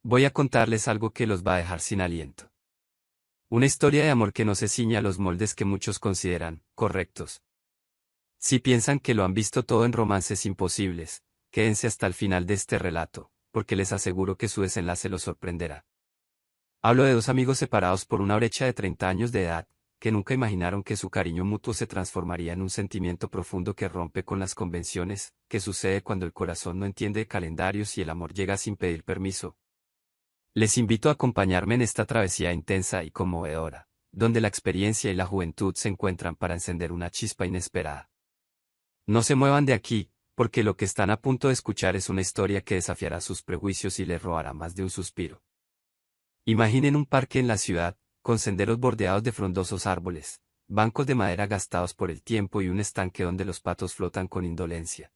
Voy a contarles algo que los va a dejar sin aliento. Una historia de amor que no se ciña a los moldes que muchos consideran correctos. Si piensan que lo han visto todo en romances imposibles, quédense hasta el final de este relato, porque les aseguro que su desenlace los sorprenderá. Hablo de dos amigos separados por una brecha de 30 años de edad, que nunca imaginaron que su cariño mutuo se transformaría en un sentimiento profundo que rompe con las convenciones, que sucede cuando el corazón no entiende de calendarios y el amor llega sin pedir permiso. Les invito a acompañarme en esta travesía intensa y conmovedora, donde la experiencia y la juventud se encuentran para encender una chispa inesperada. No se muevan de aquí, porque lo que están a punto de escuchar es una historia que desafiará sus prejuicios y les robará más de un suspiro. Imaginen un parque en la ciudad, con senderos bordeados de frondosos árboles, bancos de madera gastados por el tiempo y un estanque donde los patos flotan con indolencia.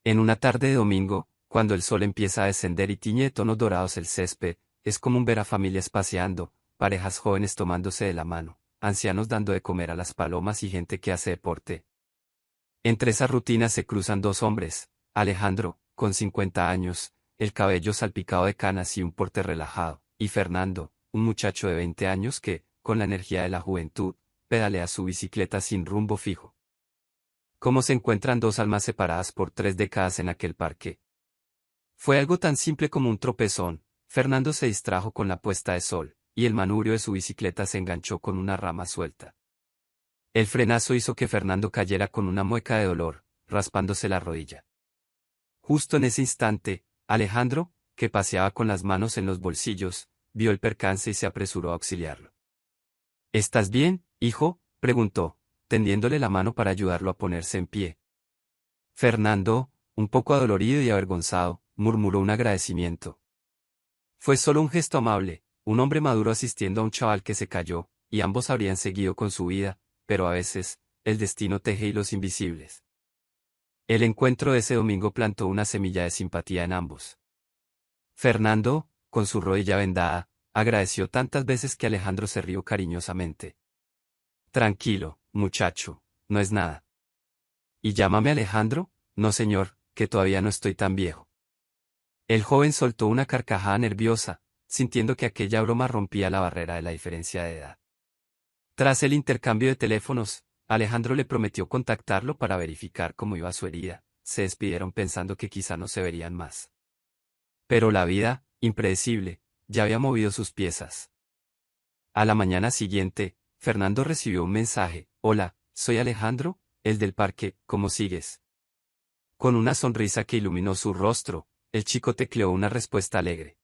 En una tarde de domingo, cuando el sol empieza a descender y tiñe de tonos dorados el césped, es común ver a familias paseando, parejas jóvenes tomándose de la mano, ancianos dando de comer a las palomas y gente que hace deporte. Entre esas rutinas se cruzan dos hombres, Alejandro, con 50 años, el cabello salpicado de canas y un porte relajado, y Fernando, un muchacho de 20 años que, con la energía de la juventud, pedalea su bicicleta sin rumbo fijo. ¿Cómo se encuentran dos almas separadas por 3 décadas en aquel parque? Fue algo tan simple como un tropezón. Fernando se distrajo con la puesta de sol, y el manubrio de su bicicleta se enganchó con una rama suelta. El frenazo hizo que Fernando cayera con una mueca de dolor, raspándose la rodilla. Justo en ese instante, Alejandro, que paseaba con las manos en los bolsillos, vio el percance y se apresuró a auxiliarlo. ¿Estás bien, hijo?, preguntó, tendiéndole la mano para ayudarlo a ponerse en pie. Fernando, un poco adolorido y avergonzado, murmuró un agradecimiento. Fue solo un gesto amable, un hombre maduro asistiendo a un chaval que se cayó, y ambos habrían seguido con su vida, pero a veces, el destino teje hilos invisibles. El encuentro de ese domingo plantó una semilla de simpatía en ambos. Fernando, con su rodilla vendada, agradeció tantas veces que Alejandro se rió cariñosamente. Tranquilo, muchacho, no es nada. ¿Y llámame Alejandro? No señor, que todavía no estoy tan viejo. El joven soltó una carcajada nerviosa, sintiendo que aquella broma rompía la barrera de la diferencia de edad. Tras el intercambio de teléfonos, Alejandro le prometió contactarlo para verificar cómo iba su herida. Se despidieron pensando que quizá no se verían más. Pero la vida, impredecible, ya había movido sus piezas. A la mañana siguiente, Fernando recibió un mensaje: «Hola, soy Alejandro, el del parque, ¿cómo sigues?». Con una sonrisa que iluminó su rostro, el chico tecleó una respuesta alegre.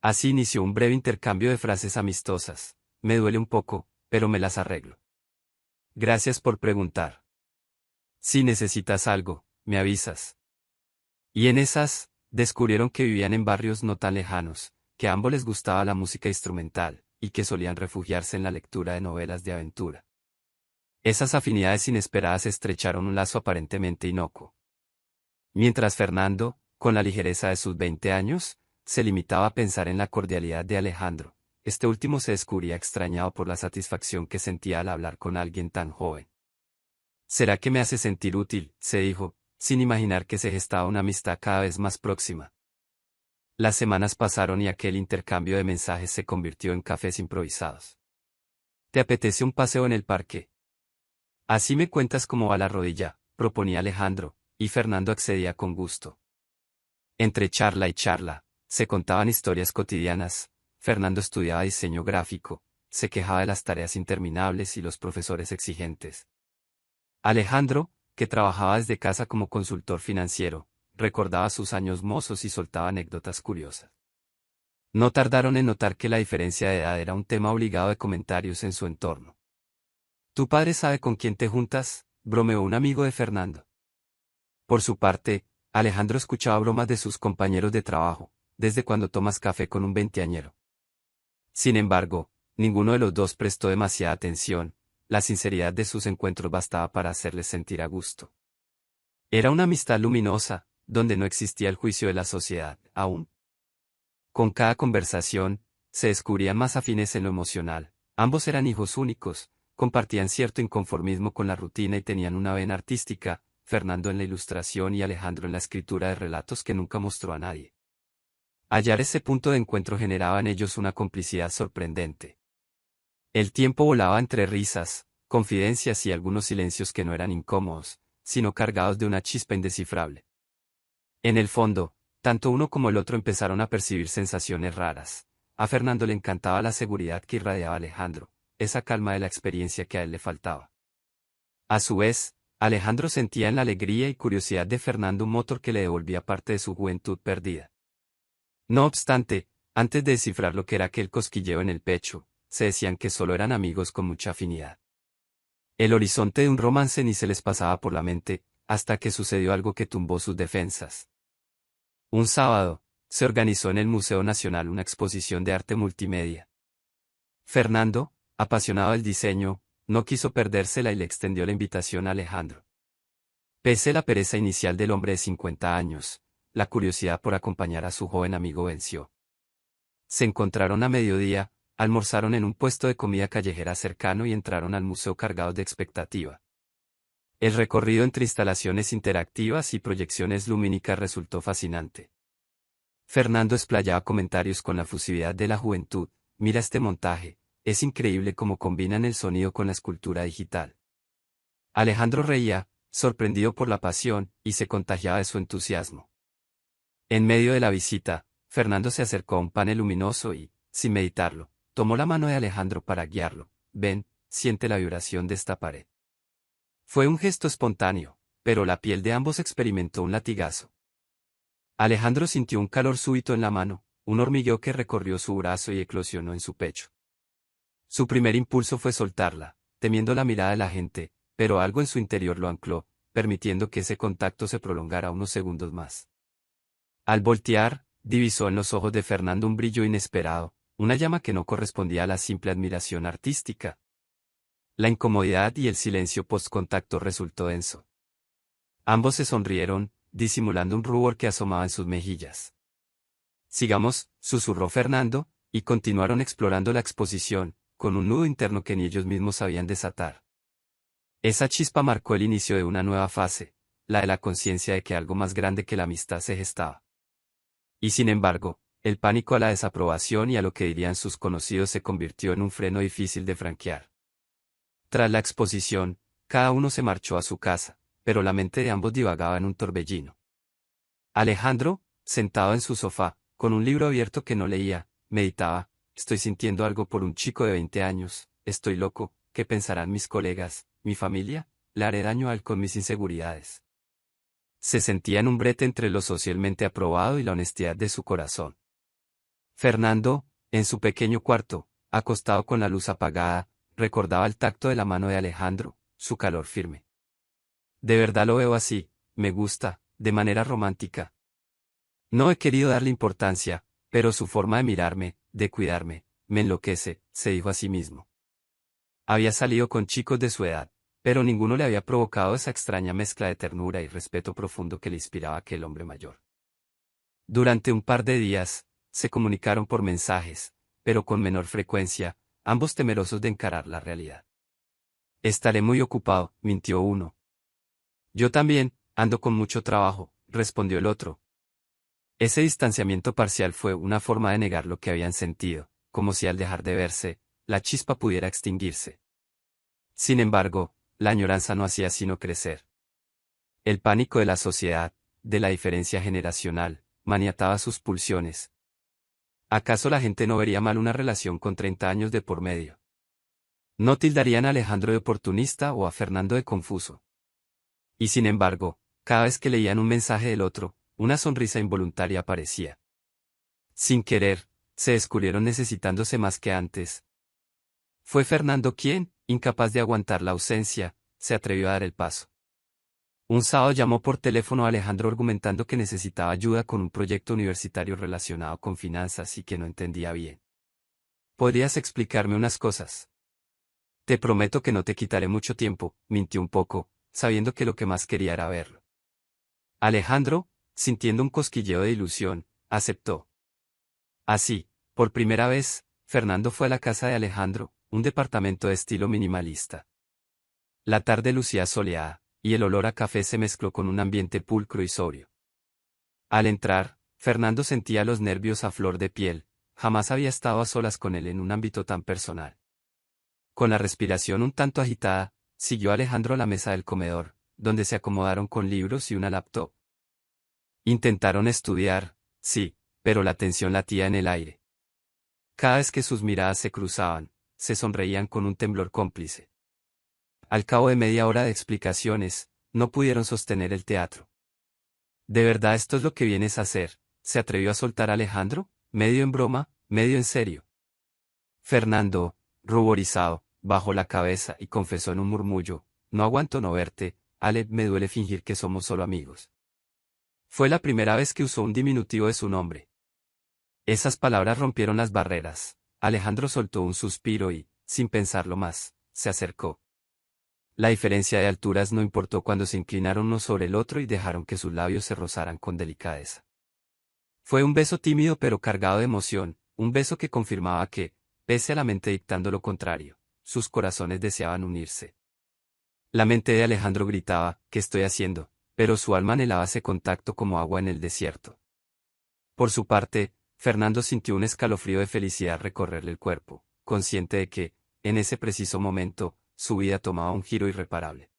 Así inició un breve intercambio de frases amistosas: «Me duele un poco, pero me las arreglo. Gracias por preguntar. Si necesitas algo, me avisas». Y en esas, descubrieron que vivían en barrios no tan lejanos, que a ambos les gustaba la música instrumental, y que solían refugiarse en la lectura de novelas de aventura. Esas afinidades inesperadas estrecharon un lazo aparentemente inocuo. Mientras Fernando, con la ligereza de sus 20 años, se limitaba a pensar en la cordialidad de Alejandro, este último se descubría extrañado por la satisfacción que sentía al hablar con alguien tan joven. «¿Será que me hace sentir útil?», se dijo, sin imaginar que se gestaba una amistad cada vez más próxima. Las semanas pasaron y aquel intercambio de mensajes se convirtió en cafés improvisados. «¿Te apetece un paseo en el parque? Así me cuentas cómo va la rodilla», proponía Alejandro, y Fernando accedía con gusto. Entre charla y charla, se contaban historias cotidianas. Fernando estudiaba diseño gráfico, se quejaba de las tareas interminables y los profesores exigentes. Alejandro, que trabajaba desde casa como consultor financiero, recordaba sus años mozos y soltaba anécdotas curiosas. No tardaron en notar que la diferencia de edad era un tema obligado de comentarios en su entorno. «¿Tu padre sabe con quién te juntas?», bromeó un amigo de Fernando. Por su parte, Alejandro escuchaba bromas de sus compañeros de trabajo: «¿Desde cuando tomas café con un veinteañero?». Sin embargo, ninguno de los dos prestó demasiada atención. La sinceridad de sus encuentros bastaba para hacerles sentir a gusto. Era una amistad luminosa, donde no existía el juicio de la sociedad, aún. Con cada conversación, se descubrían más afines en lo emocional. Ambos eran hijos únicos, compartían cierto inconformismo con la rutina y tenían una vena artística, Fernando en la ilustración y Alejandro en la escritura de relatos que nunca mostró a nadie. Hallar ese punto de encuentro generaba en ellos una complicidad sorprendente. El tiempo volaba entre risas, confidencias y algunos silencios que no eran incómodos, sino cargados de una chispa indescifrable. En el fondo, tanto uno como el otro empezaron a percibir sensaciones raras. A Fernando le encantaba la seguridad que irradiaba Alejandro, esa calma de la experiencia que a él le faltaba. A su vez, Alejandro sentía en la alegría y curiosidad de Fernando un motor que le devolvía parte de su juventud perdida. No obstante, antes de descifrar lo que era aquel cosquilleo en el pecho, se decían que solo eran amigos con mucha afinidad. El horizonte de un romance ni se les pasaba por la mente, hasta que sucedió algo que tumbó sus defensas. Un sábado, se organizó en el Museo Nacional una exposición de arte multimedia. Fernando, apasionado del diseño, no quiso perdérsela y le extendió la invitación a Alejandro. Pese a la pereza inicial del hombre de 50 años, la curiosidad por acompañar a su joven amigo venció. Se encontraron a mediodía, almorzaron en un puesto de comida callejera cercano y entraron al museo cargados de expectativa. El recorrido entre instalaciones interactivas y proyecciones lumínicas resultó fascinante. Fernando explayaba comentarios con la fusividad de la juventud: «Mira este montaje, es increíble cómo combinan el sonido con la escultura digital». Alejandro reía, sorprendido por la pasión, y se contagiaba de su entusiasmo. En medio de la visita, Fernando se acercó a un panel luminoso y, sin meditarlo, tomó la mano de Alejandro para guiarlo. «Ven, siente la vibración de esta pared». Fue un gesto espontáneo, pero la piel de ambos experimentó un latigazo. Alejandro sintió un calor súbito en la mano, un hormigueo que recorrió su brazo y eclosionó en su pecho. Su primer impulso fue soltarla, temiendo la mirada de la gente, pero algo en su interior lo ancló, permitiendo que ese contacto se prolongara unos segundos más. Al voltear, divisó en los ojos de Fernando un brillo inesperado, una llama que no correspondía a la simple admiración artística. La incomodidad y el silencio post-contacto resultó denso. Ambos se sonrieron, disimulando un rubor que asomaba en sus mejillas. «Sigamos», susurró Fernando, y continuaron explorando la exposición, con un nudo interno que ni ellos mismos sabían desatar. Esa chispa marcó el inicio de una nueva fase, la de la conciencia de que algo más grande que la amistad se gestaba. Y sin embargo, el pánico a la desaprobación y a lo que dirían sus conocidos se convirtió en un freno difícil de franquear. Tras la exposición, cada uno se marchó a su casa, pero la mente de ambos divagaba en un torbellino. Alejandro, sentado en su sofá, con un libro abierto que no leía, meditaba: «Estoy sintiendo algo por un chico de 20 años, estoy loco, ¿qué pensarán mis colegas, mi familia? Le haré daño a él con mis inseguridades». Se sentía en un brete entre lo socialmente aprobado y la honestidad de su corazón. Fernando, en su pequeño cuarto, acostado con la luz apagada, recordaba el tacto de la mano de Alejandro, su calor firme. «De verdad lo veo así, me gusta, de manera romántica. No he querido darle importancia, pero su forma de mirarme, de cuidarme, me enloquece», se dijo a sí mismo. Había salido con chicos de su edad, pero ninguno le había provocado esa extraña mezcla de ternura y respeto profundo que le inspiraba aquel hombre mayor. Durante un par de días, se comunicaron por mensajes, pero con menor frecuencia, ambos temerosos de encarar la realidad. «Estaré muy ocupado», mintió uno. «Yo también, ando con mucho trabajo», respondió el otro. Ese distanciamiento parcial fue una forma de negar lo que habían sentido, como si al dejar de verse, la chispa pudiera extinguirse. Sin embargo, la añoranza no hacía sino crecer. El pánico de la sociedad, de la diferencia generacional, maniataba sus pulsiones. ¿Acaso la gente no vería mal una relación con 30 años de por medio? ¿No tildarían a Alejandro de oportunista o a Fernando de confuso? Y sin embargo, cada vez que leían un mensaje del otro, una sonrisa involuntaria aparecía. Sin querer, se descubrieron necesitándose más que antes. Fue Fernando quien, incapaz de aguantar la ausencia, se atrevió a dar el paso. Un sábado llamó por teléfono a Alejandro argumentando que necesitaba ayuda con un proyecto universitario relacionado con finanzas y que no entendía bien. «¿Podrías explicarme unas cosas?». «Te prometo que no te quitaré mucho tiempo», mintió un poco, sabiendo que lo que más quería era verlo. Alejandro, sintiendo un cosquilleo de ilusión, aceptó. Así, por primera vez, Fernando fue a la casa de Alejandro, un departamento de estilo minimalista. La tarde lucía soleada, y el olor a café se mezcló con un ambiente pulcro y sobrio. Al entrar, Fernando sentía los nervios a flor de piel, jamás había estado a solas con él en un ámbito tan personal. Con la respiración un tanto agitada, siguió Alejandro a la mesa del comedor, donde se acomodaron con libros y una laptop. Intentaron estudiar, sí, pero la tensión latía en el aire. Cada vez que sus miradas se cruzaban, se sonreían con un temblor cómplice. Al cabo de media hora de explicaciones, no pudieron sostener el teatro. ¿De verdad esto es lo que vienes a hacer?, se atrevió a soltar Alejandro, medio en broma, medio en serio. Fernando, ruborizado, bajó la cabeza y confesó en un murmullo: no aguanto no verte, Ale, me duele fingir que somos solo amigos. Fue la primera vez que usó un diminutivo de su nombre. Esas palabras rompieron las barreras. Alejandro soltó un suspiro y, sin pensarlo más, se acercó. La diferencia de alturas no importó cuando se inclinaron uno sobre el otro y dejaron que sus labios se rozaran con delicadeza. Fue un beso tímido pero cargado de emoción, un beso que confirmaba que, pese a la mente dictando lo contrario, sus corazones deseaban unirse. La mente de Alejandro gritaba: ¿qué estoy haciendo?, pero su alma anhelaba ese contacto como agua en el desierto. Por su parte, Fernando sintió un escalofrío de felicidad recorrerle el cuerpo, consciente de que, en ese preciso momento, su vida tomaba un giro irreparable.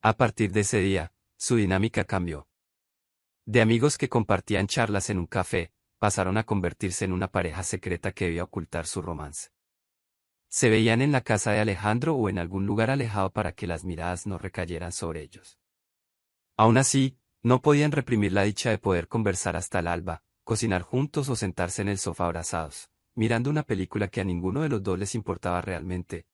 A partir de ese día, su dinámica cambió. De amigos que compartían charlas en un café, pasaron a convertirse en una pareja secreta que debía ocultar su romance. Se veían en la casa de Alejandro o en algún lugar alejado para que las miradas no recayeran sobre ellos. Aún así, no podían reprimir la dicha de poder conversar hasta el alba, cocinar juntos o sentarse en el sofá abrazados, mirando una película que a ninguno de los dos les importaba realmente.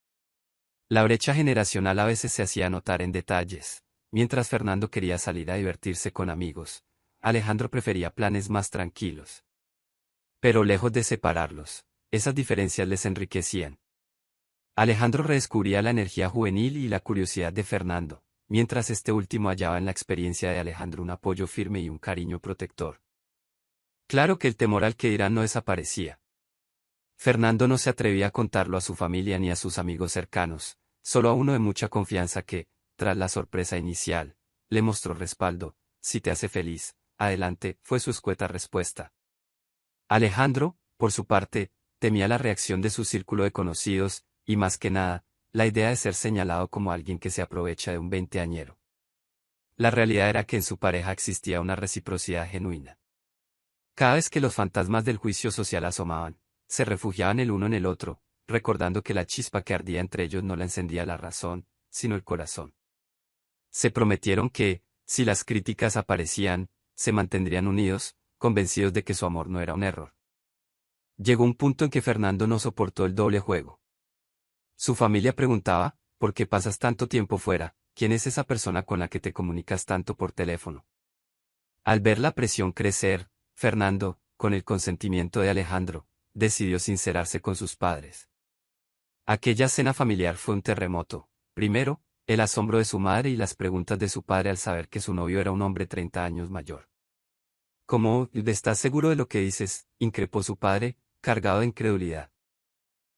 La brecha generacional a veces se hacía notar en detalles. Mientras Fernando quería salir a divertirse con amigos, Alejandro prefería planes más tranquilos. Pero lejos de separarlos, esas diferencias les enriquecían. Alejandro redescubría la energía juvenil y la curiosidad de Fernando, mientras este último hallaba en la experiencia de Alejandro un apoyo firme y un cariño protector. Claro que el temor al que dirán no desaparecía. Fernando no se atrevía a contarlo a su familia ni a sus amigos cercanos, solo a uno de mucha confianza que, tras la sorpresa inicial, le mostró respaldo. Si te hace feliz, adelante, fue su escueta respuesta. Alejandro, por su parte, temía la reacción de su círculo de conocidos, y más que nada, la idea de ser señalado como alguien que se aprovecha de un veinteañero. La realidad era que en su pareja existía una reciprocidad genuina. Cada vez que los fantasmas del juicio social asomaban, se refugiaban el uno en el otro, recordando que la chispa que ardía entre ellos no la encendía la razón, sino el corazón. Se prometieron que, si las críticas aparecían, se mantendrían unidos, convencidos de que su amor no era un error. Llegó un punto en que Fernando no soportó el doble juego. Su familia preguntaba: ¿por qué pasas tanto tiempo fuera? ¿Quién es esa persona con la que te comunicas tanto por teléfono? Al ver la presión crecer, Fernando, con el consentimiento de Alejandro, decidió sincerarse con sus padres. Aquella cena familiar fue un terremoto. Primero, el asombro de su madre y las preguntas de su padre al saber que su novio era un hombre 30 años mayor. ¿Cómo? ¿Estás seguro de lo que dices?, increpó su padre, cargado de incredulidad.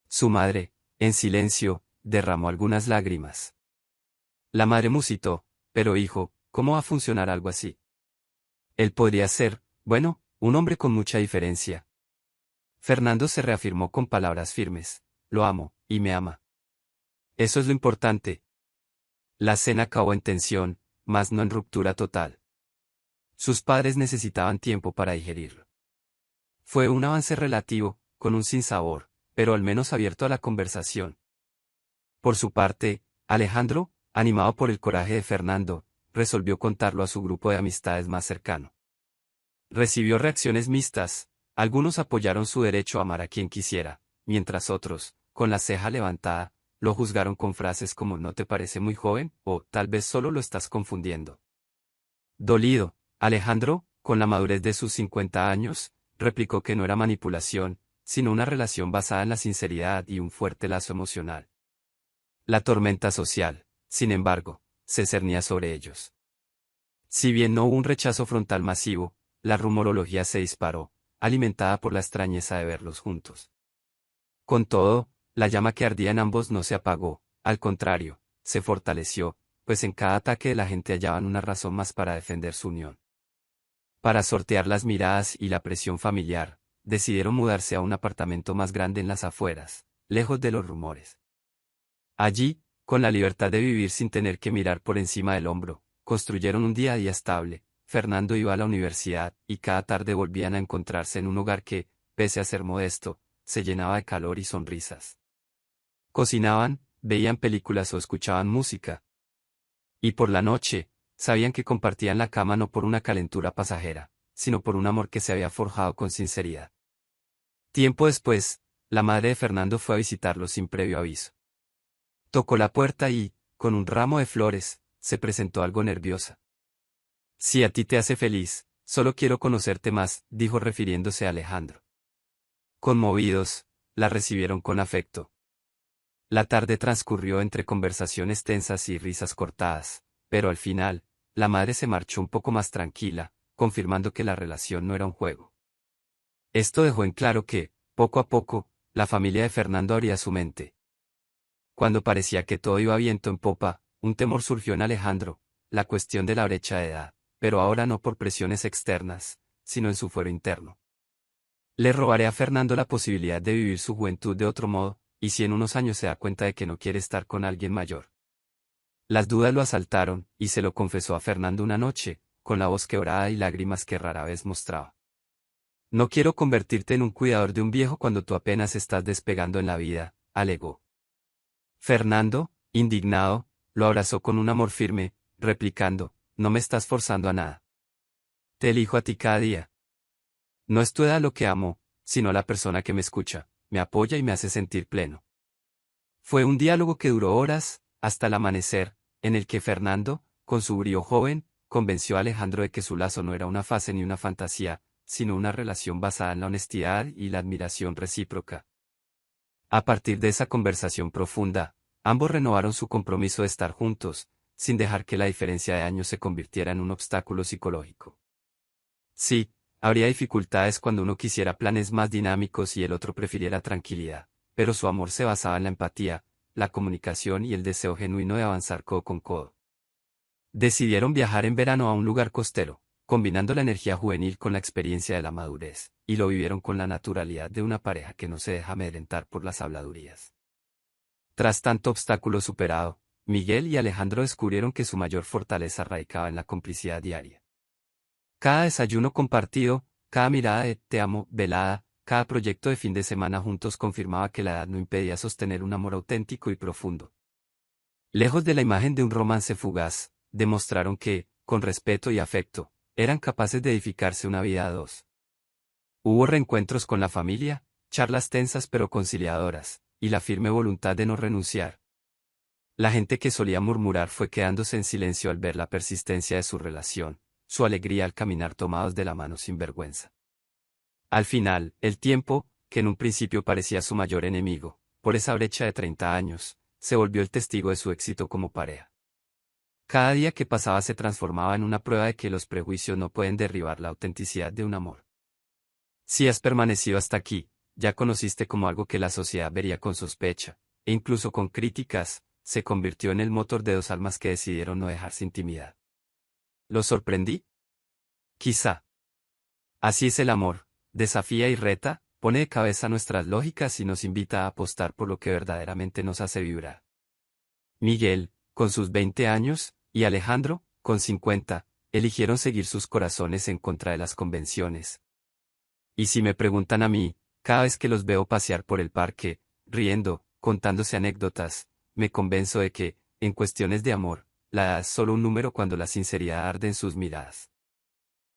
Su madre, en silencio, derramó algunas lágrimas. La madre musitó: pero hijo, ¿cómo va a funcionar algo así? Él podría ser, bueno, un hombre con mucha diferencia. Fernando se reafirmó con palabras firmes: lo amo, y me ama. Eso es lo importante. La cena acabó en tensión, mas no en ruptura total. Sus padres necesitaban tiempo para digerirlo. Fue un avance relativo, con un sinsabor, pero al menos abierto a la conversación. Por su parte, Alejandro, animado por el coraje de Fernando, resolvió contarlo a su grupo de amistades más cercano. Recibió reacciones mixtas. Algunos apoyaron su derecho a amar a quien quisiera, mientras otros, con la ceja levantada, lo juzgaron con frases como «¿no te parece muy joven?», o «tal vez solo lo estás confundiendo». Dolido, Alejandro, con la madurez de sus 50 años, replicó que no era manipulación, sino una relación basada en la sinceridad y un fuerte lazo emocional. La tormenta social, sin embargo, se cernía sobre ellos. Si bien no hubo un rechazo frontal masivo, la rumorología se disparó, alimentada por la extrañeza de verlos juntos. Con todo, la llama que ardía en ambos no se apagó, al contrario, se fortaleció, pues en cada ataque de la gente hallaban una razón más para defender su unión. Para sortear las miradas y la presión familiar, decidieron mudarse a un apartamento más grande en las afueras, lejos de los rumores. Allí, con la libertad de vivir sin tener que mirar por encima del hombro, construyeron un día a día estable. Fernando iba a la universidad, y cada tarde volvían a encontrarse en un hogar que, pese a ser modesto, se llenaba de calor y sonrisas. Cocinaban, veían películas o escuchaban música. Y por la noche, sabían que compartían la cama no por una calentura pasajera, sino por un amor que se había forjado con sinceridad. Tiempo después, la madre de Fernando fue a visitarlo sin previo aviso. Tocó la puerta y, con un ramo de flores, se presentó algo nerviosa. Si a ti te hace feliz, solo quiero conocerte más, dijo refiriéndose a Alejandro. Conmovidos, la recibieron con afecto. La tarde transcurrió entre conversaciones tensas y risas cortadas, pero al final, la madre se marchó un poco más tranquila, confirmando que la relación no era un juego. Esto dejó en claro que, poco a poco, la familia de Fernando abría su mente. Cuando parecía que todo iba viento en popa, un temor surgió en Alejandro, la cuestión de la brecha de edad, pero ahora no por presiones externas, sino en su fuero interno. Le robaré a Fernando la posibilidad de vivir su juventud de otro modo, y si en unos años se da cuenta de que no quiere estar con alguien mayor. Las dudas lo asaltaron, y se lo confesó a Fernando una noche, con la voz quebrada y lágrimas que rara vez mostraba. No quiero convertirte en un cuidador de un viejo cuando tú apenas estás despegando en la vida, alegó. Fernando, indignado, lo abrazó con un amor firme, replicando, no me estás forzando a nada. Te elijo a ti cada día. No es tu edad lo que amo, sino la persona que me escucha, me apoya y me hace sentir pleno. Fue un diálogo que duró horas, hasta el amanecer, en el que Fernando, con su brío joven, convenció a Alejandro de que su lazo no era una fase ni una fantasía, sino una relación basada en la honestidad y la admiración recíproca. A partir de esa conversación profunda, ambos renovaron su compromiso de estar juntos, sin dejar que la diferencia de años se convirtiera en un obstáculo psicológico. Sí, habría dificultades cuando uno quisiera planes más dinámicos y el otro prefiriera tranquilidad, pero su amor se basaba en la empatía, la comunicación y el deseo genuino de avanzar codo con codo. Decidieron viajar en verano a un lugar costero, combinando la energía juvenil con la experiencia de la madurez, y lo vivieron con la naturalidad de una pareja que no se deja amedrentar por las habladurías. Tras tanto obstáculo superado, Miguel y Alejandro descubrieron que su mayor fortaleza radicaba en la complicidad diaria. Cada desayuno compartido, cada mirada de te amo velada, cada proyecto de fin de semana juntos confirmaba que la edad no impedía sostener un amor auténtico y profundo. Lejos de la imagen de un romance fugaz, demostraron que, con respeto y afecto, eran capaces de edificarse una vida a dos. Hubo reencuentros con la familia, charlas tensas pero conciliadoras, y la firme voluntad de no renunciar. La gente que solía murmurar fue quedándose en silencio al ver la persistencia de su relación, su alegría al caminar tomados de la mano sin vergüenza. Al final, el tiempo, que en un principio parecía su mayor enemigo, por esa brecha de 30 años, se volvió el testigo de su éxito como pareja. Cada día que pasaba se transformaba en una prueba de que los prejuicios no pueden derribar la autenticidad de un amor. Si has permanecido hasta aquí, ya conociste como algo que la sociedad vería con sospecha, e incluso con críticas, se convirtió en el motor de dos almas que decidieron no dejarse intimidar. ¿Lo sorprendí? Quizá. Así es el amor, desafía y reta, pone de cabeza nuestras lógicas y nos invita a apostar por lo que verdaderamente nos hace vibrar. Miguel, con sus 20 años, y Alejandro, con 50, eligieron seguir sus corazones en contra de las convenciones. Y si me preguntan a mí, cada vez que los veo pasear por el parque, riendo, contándose anécdotas, me convenzo de que, en cuestiones de amor, la edad es solo un número cuando la sinceridad arde en sus miradas.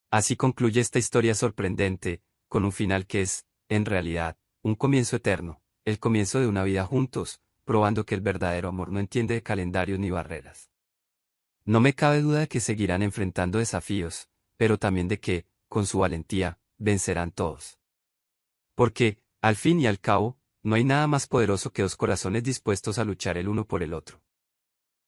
Así concluye esta historia sorprendente, con un final que es, en realidad, un comienzo eterno, el comienzo de una vida juntos, probando que el verdadero amor no entiende de calendarios ni barreras. No me cabe duda de que seguirán enfrentando desafíos, pero también de que, con su valentía, vencerán todos. Porque, al fin y al cabo, no hay nada más poderoso que dos corazones dispuestos a luchar el uno por el otro.